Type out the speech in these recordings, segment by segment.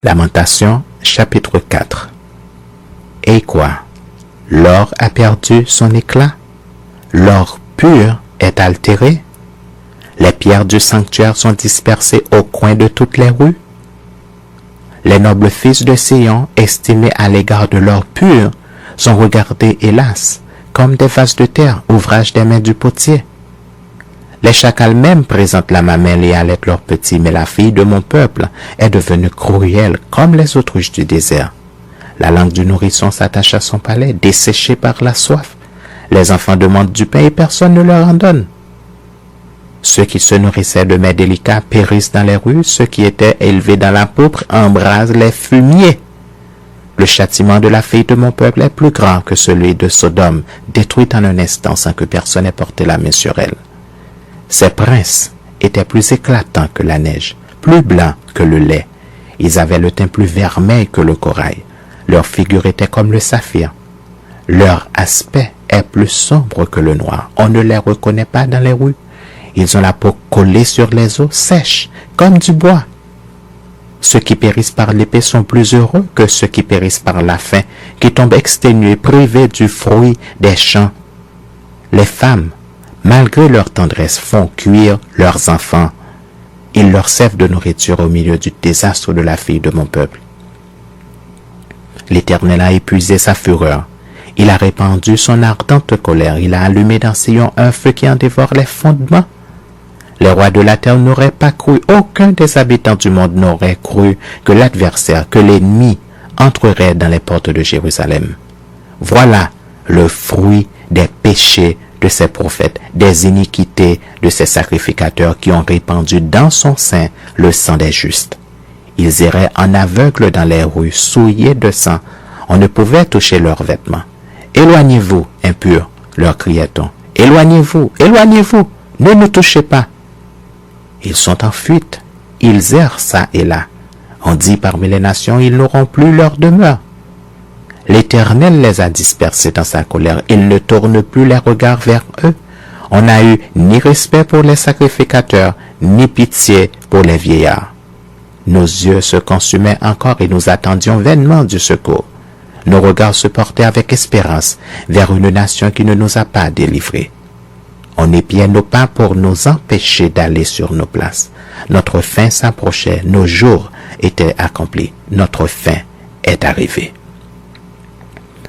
Lamentations, chapitre 4. Et quoi? L'or a perdu son éclat? L'or pur est altéré? Les pierres du sanctuaire sont dispersées au coin de toutes les rues? Les nobles fils de Sion, estimés à l'égard de l'or pur, sont regardés, hélas, comme des vases de terre, ouvrage des mains du potier. Les chacals même présentent la mamelle et allaitent leurs petits, mais la fille de mon peuple est devenue cruelle comme les autruches du désert. La langue du nourrisson s'attache à son palais, desséché par la soif. Les enfants demandent du pain et personne ne leur en donne. Ceux qui se nourrissaient de mets délicats périssent dans les rues, ceux qui étaient élevés dans la pourpre embrasent les fumiers. Le châtiment de la fille de mon peuple est plus grand que celui de Sodome, détruite en un instant sans que personne ait porté la main sur elle. Ces princes étaient plus éclatants que la neige, plus blancs que le lait. Ils avaient le teint plus vermeil que le corail. Leur figure était comme le saphir. Leur aspect est plus sombre que le noir. On ne les reconnaît pas dans les rues. Ils ont la peau collée sur les os, sèche, comme du bois. Ceux qui périssent par l'épée sont plus heureux que ceux qui périssent par la faim, qui tombent exténués, privés du fruit des champs. Les femmes, malgré leur tendresse, font cuire leurs enfants. Ils leur servent de nourriture au milieu du désastre de la fille de mon peuple. L'Éternel a épuisé sa fureur. Il a répandu son ardente colère. Il a allumé dans Sion un feu qui en dévore les fondements. Les rois de la terre n'auraient pas cru, aucun des habitants du monde n'aurait cru que l'adversaire, que l'ennemi entrerait dans les portes de Jérusalem. Voilà le fruit des péchés de ses prophètes, des iniquités de ses sacrificateurs qui ont répandu dans son sein le sang des justes. Ils erraient en aveugle dans les rues, souillés de sang. On ne pouvait toucher leurs vêtements. « Éloignez-vous, impurs !» leur criait-on. « Éloignez-vous, éloignez-vous, ne nous touchez pas !» Ils sont en fuite, ils errent ça et là. On dit parmi les nations, ils n'auront plus leur demeure. L'Éternel les a dispersés dans sa colère. Il ne tourne plus les regards vers eux. On n'a eu ni respect pour les sacrificateurs, ni pitié pour les vieillards. Nos yeux se consumaient encore et nous attendions vainement du secours. Nos regards se portaient avec espérance vers une nation qui ne nous a pas délivrés. On épiait nos pas pour nous empêcher d'aller sur nos places. Notre fin s'approchait, nos jours étaient accomplis. Notre fin est arrivée.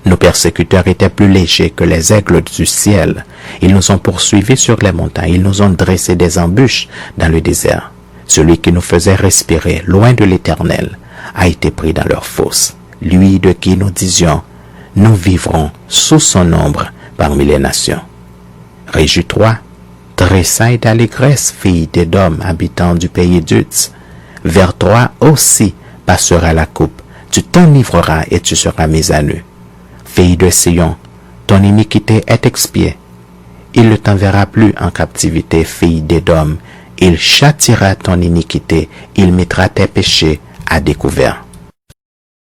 Nos persécuteurs étaient plus légers que les aigles du ciel. Ils nous ont poursuivis sur les montagnes. Ils nous ont dressé des embûches dans le désert. Celui qui nous faisait respirer loin de l'Éternel a été pris dans leur fosse. Lui de qui nous disions, nous vivrons sous son ombre parmi les nations. Réjouis-toi, tressaille d'allégresse, fille d'Édom, habitant du pays d'Uz. Vers toi aussi passera la coupe. Tu t'enivreras et tu seras mise à nu. Fille de Sion, ton iniquité est expiée. Il ne t'enverra plus en captivité, fille d'Édom. Il châtiera ton iniquité, il mettra tes péchés à découvert.